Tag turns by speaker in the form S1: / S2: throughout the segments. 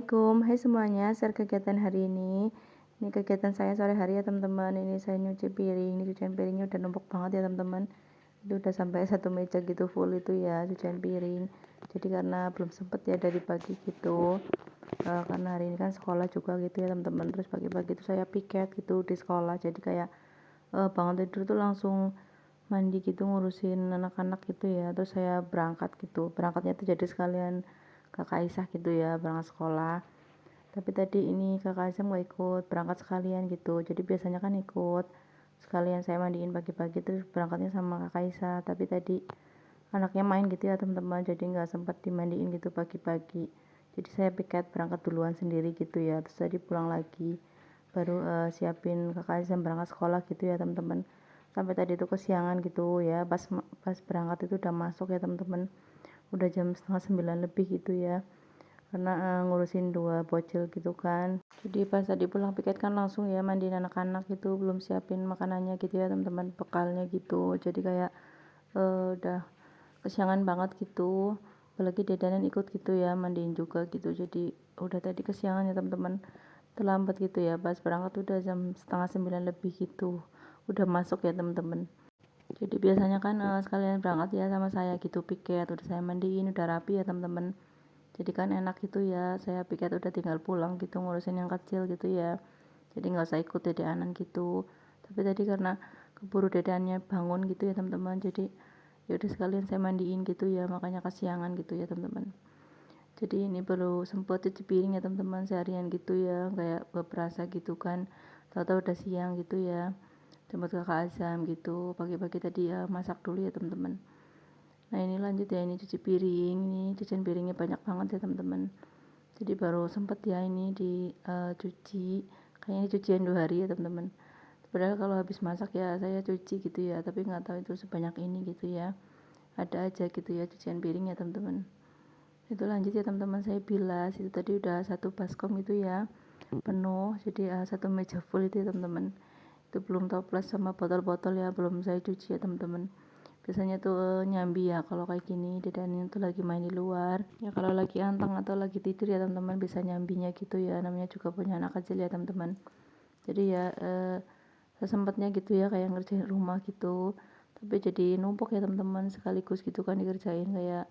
S1: Assalamualaikum, hai semuanya, share kegiatan hari ini. Ini kegiatan saya sore hari ya teman-teman. Ini saya nyuci piring, ini cucian piringnya udah numpuk banget ya teman-teman. Itu udah sampai satu meja gitu full itu ya cucian piring. Jadi karena belum sempet ya dari pagi gitu. Karena hari ini kan sekolah juga gitu ya teman-teman. Terus pagi-pagi itu saya piket gitu di sekolah. Jadi kayak bangun tidur tuh langsung mandi gitu ngurusin anak-anak gitu ya. Terus saya berangkat gitu. Berangkatnya tuh jadi sekalian kakak Aisyah gitu ya berangkat sekolah, tapi tadi ini kakak Aisyah mau ikut berangkat sekalian gitu, jadi biasanya kan ikut sekalian saya mandiin pagi-pagi terus berangkatnya sama kakak Aisyah, tapi tadi anaknya main gitu ya teman-teman, jadi nggak sempat dimandiin gitu pagi-pagi, jadi saya piket berangkat duluan sendiri gitu ya, terus tadi pulang lagi baru siapin kakak Aisyah berangkat sekolah gitu ya teman-teman, sampai tadi itu kesiangan gitu ya, pas berangkat itu udah masuk ya teman-teman, udah jam setengah 9 lebih gitu ya, karena ngurusin dua bocil gitu kan. Jadi pas tadi pulang piket kan langsung ya mandiin anak-anak gitu, belum siapin makanannya gitu ya teman-teman, bekalnya gitu, jadi kayak udah kesiangan banget gitu, apalagi dedanan ikut gitu ya mandiin juga gitu, jadi udah tadi kesiangan ya teman-teman, terlambat gitu ya, pas berangkat udah jam setengah 9 lebih gitu, udah masuk ya teman-teman. Jadi biasanya kan sekalian berangkat ya sama saya gitu piket, udah saya mandiin udah rapi ya teman-teman, jadi kan enak gitu ya, saya piket udah tinggal pulang gitu ngurusin yang kecil gitu ya, jadi nggak usah ikut dedeanan gitu. Tapi tadi karena keburu dedeannya bangun gitu ya teman-teman, jadi ya udah sekalian saya mandiin gitu ya, makanya kesiangan gitu ya teman-teman. Jadi ini perlu sempet cuci piring ya teman-teman seharian gitu ya, kayak berasa gitu kan, tahu-tahu udah siang gitu ya, jemput kakak Azam gitu, pagi-pagi tadi ya masak dulu ya teman-teman. Nah ini lanjut ya, ini cuci piring, ini cucian piringnya banyak banget ya teman-teman, jadi baru sempet ya ini dicuci, kayaknya ini cucian 2 hari ya teman-teman, padahal kalau habis masak ya saya cuci gitu ya, tapi nggak tahu itu sebanyak ini gitu ya, ada aja gitu ya cucian piring ya teman-teman. Itu lanjut ya teman-teman, saya bilas itu tadi udah satu baskom gitu ya penuh, jadi satu meja full itu ya teman-teman, itu belum toples sama botol-botol ya belum saya cuci ya teman-teman. Biasanya tuh nyambi ya kalau kayak gini dedanin tuh lagi main di luar ya, kalau lagi anteng atau lagi tidur ya teman-teman bisa nyambinya gitu ya, namanya juga punya anak kecil ya teman-teman. Jadi ya sesempatnya gitu ya kayak ngerjain rumah gitu, tapi jadi numpuk ya teman-teman, sekaligus gitu kan dikerjain, kayak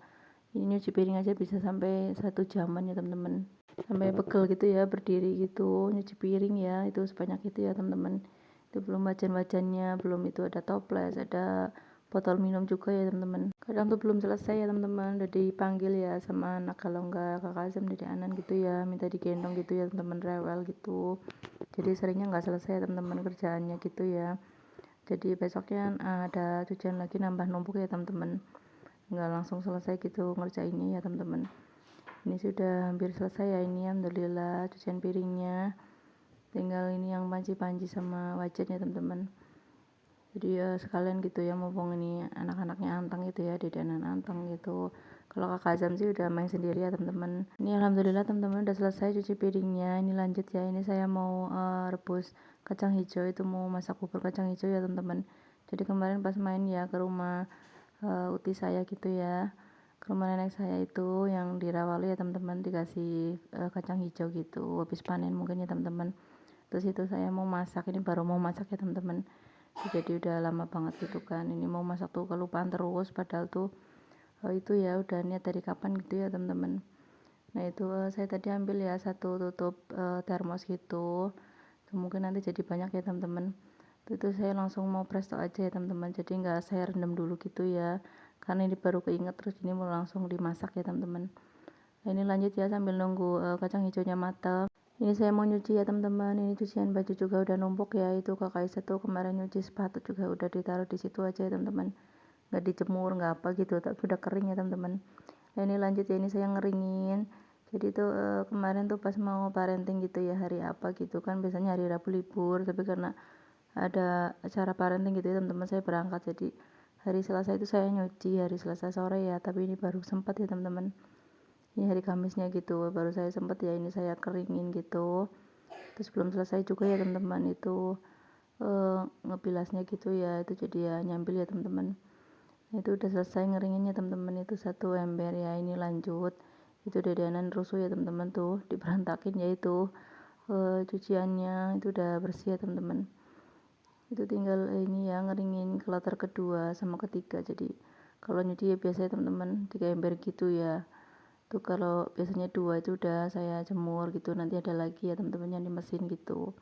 S1: ini nyuci piring aja bisa sampai 1 jaman ya teman-teman, sampai pegel gitu ya berdiri gitu nyuci piring ya, itu sebanyak itu ya teman-teman. Itu belum wajan-wajannya, belum itu ada toples, ada botol minum juga ya teman-teman, kadang tuh belum selesai ya teman-teman, udah dipanggil ya sama anak, kalau enggak kakak Azam dari anan gitu ya, minta digendong gitu ya teman-teman, rewel gitu, jadi seringnya nggak selesai ya teman-teman kerjaannya gitu ya, jadi besoknya ada cucian lagi nambah numpuk ya teman-teman, nggak langsung selesai gitu ngerjainnya ya teman-teman. Ini sudah hampir selesai ya, ini alhamdulillah cucian piringnya, tinggal ini yang panci-panci sama wajan ya teman-teman. Jadi ya sekalian gitu ya, mumpung ini anak-anaknya anteng gitu ya, dedanan anteng gitu. Kalau kakak Azam sih udah main sendiri ya teman-teman. Ini alhamdulillah teman-teman udah selesai cuci piringnya. Ini lanjut ya, ini saya mau rebus kacang hijau, itu mau masak bubur kacang hijau ya teman-teman. Jadi kemarin pas main ya ke rumah uti saya gitu ya, ke rumah nenek saya itu yang di Rawali ya teman-teman, dikasih kacang hijau gitu habis panen mungkin ya teman-teman. Terus itu saya mau masak, ini baru mau masak ya teman-teman, jadi udah lama banget gitu kan, ini mau masak tuh kelupaan terus, padahal tuh itu ya udah niat dari kapan gitu ya teman-teman. Nah itu saya tadi ambil ya satu tutup termos gitu, itu mungkin nanti jadi banyak ya teman-teman. Itu saya langsung mau presto aja ya teman-teman, jadi nggak saya rendam dulu gitu ya, karena ini baru keinget, terus ini mau langsung dimasak ya teman-teman. Nah ini lanjut ya sambil nunggu kacang hijaunya matang. Ini saya mau nyuci ya teman-teman, ini cucian baju juga udah numpuk ya, itu kakak Isa tuh kemarin nyuci sepatu juga udah ditaruh di situ aja ya teman-teman, nggak dijemur nggak apa gitu, tapi udah kering ya teman-teman. Nah ini lanjut ya, ini saya ngeringin, jadi tuh kemarin tuh pas mau parenting gitu ya, hari apa gitu kan, biasanya hari Rabu libur, tapi karena ada acara parenting gitu ya teman-teman, saya berangkat, jadi hari Selasa itu saya nyuci hari Selasa sore ya, tapi ini baru sempat ya teman-teman, ini hari Kamisnya gitu baru saya sempat ya, ini saya keringin gitu. Terus belum selesai juga ya teman-teman itu ngebilasnya gitu ya, itu jadi ya nyambil ya teman-teman. Itu udah selesai ngeringinnya teman-teman, itu satu ember ya, ini lanjut, itu dedenan rusuh ya teman-teman, tuh diberantakin ya itu cuciannya itu udah bersih ya teman-teman. Itu tinggal ini ya, ngeringin kloter kedua sama ketiga. Jadi kalau nyuci ya biasanya teman-teman 3 ember gitu ya. Tuh kalau biasanya 2 itu udah saya jemur gitu, nanti ada lagi ya teman-teman yang di mesin gitu,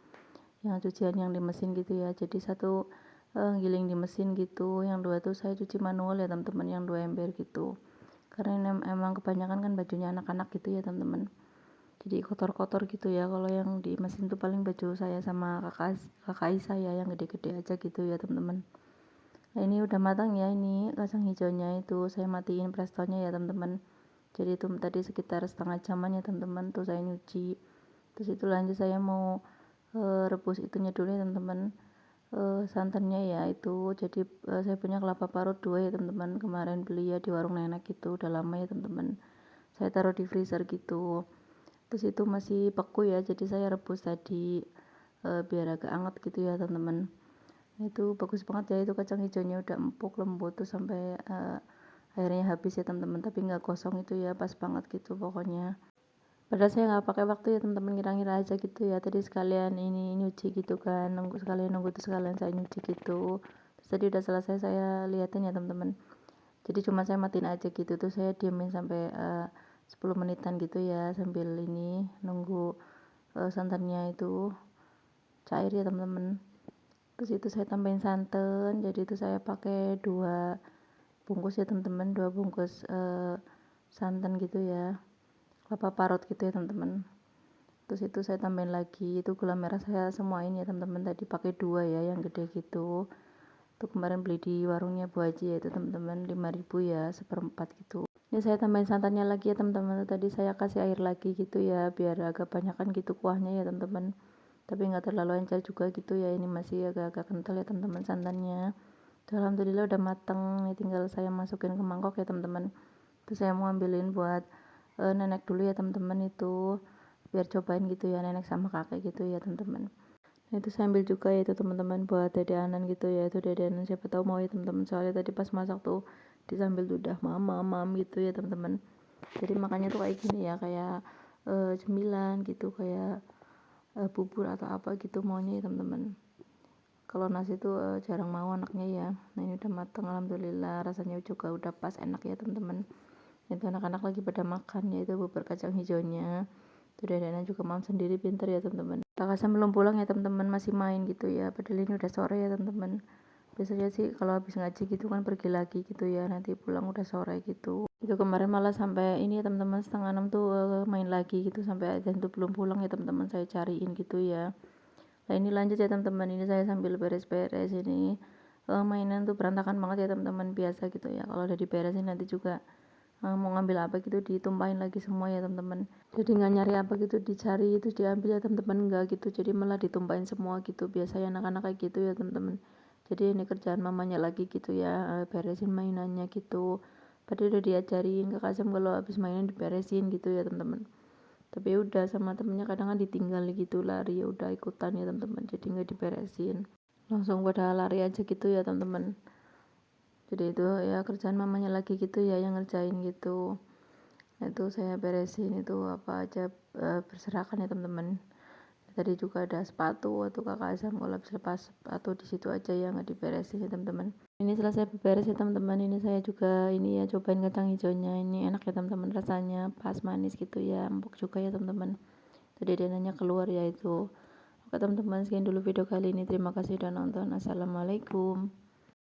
S1: yang cucian yang di mesin gitu ya. Jadi satu giling di mesin gitu, yang 2 tuh saya cuci manual ya teman-teman, yang 2 ember gitu, karena emang kebanyakan kan bajunya anak-anak gitu ya teman-teman, jadi kotor-kotor gitu ya. Kalau yang di mesin tuh paling baju saya sama kakak saya yang gede-gede aja gitu ya teman-teman. Nah ini udah matang ya, ini kacang hijaunya itu saya matiin prestonya ya teman-teman. Jadi itu tadi sekitar setengah jaman ya teman-teman tuh saya nyuci. Terus itu lanjut saya mau rebus itunya dulu ya teman-teman, santannya ya itu. Jadi saya punya kelapa parut 2 ya teman-teman, kemarin beli ya di warung nenek gitu, udah lama ya teman-teman, saya taruh di freezer gitu. Terus itu masih beku ya, jadi saya rebus tadi biar agak anget gitu ya teman-teman. Itu bagus banget ya, itu kacang hijaunya udah empuk lembut tuh sampai airnya habis ya teman-teman, tapi nggak gosong itu ya, pas banget gitu pokoknya. Padahal saya nggak pakai waktu ya teman-teman, ngira-ngira aja gitu ya, tadi sekalian ini nyuci gitu kan, nunggu tuh sekalian saya nyuci gitu. Terus tadi udah selesai saya liatin ya teman-teman, jadi cuma saya matiin aja gitu, tuh saya diemin sampai 10 menitan gitu ya, sambil ini nunggu santannya itu cair ya teman-teman. Terus itu saya tambahin santan, jadi itu saya pakai 2 bungkus ya teman-teman, 2 bungkus santan gitu ya, kelapa parut gitu ya teman-teman. Terus itu saya tambahin lagi itu gula merah, saya semuain ya teman-teman, tadi pakai 2 ya yang gede gitu. Itu kemarin beli di warungnya Bu Haji ya itu teman-teman, 5.000 ya, seperempat gitu. Ini saya tambahin santannya lagi ya teman-teman, tadi saya kasih air lagi gitu ya, biar agak banyakan gitu kuahnya ya teman-teman, tapi nggak terlalu encer juga gitu ya, ini masih agak-agak kental ya teman-teman santannya. Alhamdulillah udah mateng, ini tinggal saya masukin ke mangkok ya teman-teman. Terus saya mau ambilin buat nenek dulu ya teman-teman, itu biar cobain gitu ya, nenek sama kakek gitu ya teman-teman. Nah itu saya ambil juga ya itu teman-teman buat dedeanan gitu ya, itu dedeanan siapa tahu mau ya teman-teman, soalnya tadi pas masak tuh disambil tuh udah mam gitu ya teman-teman. Jadi makanya tuh kayak gini ya, kayak cemilan gitu, kayak bubur atau apa gitu maunya ya teman-teman. Kalau nasi tuh jarang mau anaknya ya. Nah ini udah mateng alhamdulillah, rasanya juga udah pas enak ya teman-teman. Itu anak-anak lagi pada makan ya, itu bubur kacang hijaunya. Itu dedeknya juga mam sendiri, pinter ya teman-teman. Kakak saya belum pulang ya teman-teman, masih main gitu ya, padahal ini udah sore ya teman-teman. Biasanya sih kalau habis ngaji gitu kan pergi lagi gitu ya, nanti pulang udah sore gitu. Itu kemarin malah sampai ini ya teman-teman, setengah 6 tuh main lagi gitu, sampai adzan tuh belum pulang ya teman-teman, saya cariin gitu ya. Nah ini lanjut ya teman-teman, ini saya sambil beres-beres ini, mainan tuh berantakan banget ya teman-teman, biasa gitu ya, kalau udah diberesin nanti juga mau ngambil apa gitu ditumpahin lagi semua ya teman-teman. Jadi nggak nyari apa gitu dicari itu diambil ya teman-teman, enggak gitu, jadi malah ditumpahin semua gitu, biasanya anak-anak kayak gitu ya teman-teman. Jadi ini kerjaan mamanya lagi gitu ya, beresin mainannya gitu, padahal udah diajarin ke Kasem kalau habis mainan diberesin gitu ya teman-teman, tapi udah sama temennya kadang kan ditinggal gitu, lari ya udah ikutan ya teman-teman, jadi nggak diberesin, langsung pada lari aja gitu ya teman-teman. Jadi itu ya kerjaan mamanya lagi gitu ya yang ngerjain gitu. Nah itu saya beresin itu apa aja, berserakan ya teman-teman. Tadi juga ada sepatu atau kakak Azam, kalau habis lepas sepatu di situ aja ya, nggak diberesin ya teman-teman. Ini selesai beres ya teman-teman, ini saya juga ini ya cobain kacang hijaunya, ini enak ya teman-teman, rasanya pas manis gitu ya, empuk juga ya teman-teman. Tadi dia nanya keluar ya itu. Oke teman-teman, sekian dulu video kali ini, terima kasih udah nonton, assalamualaikum.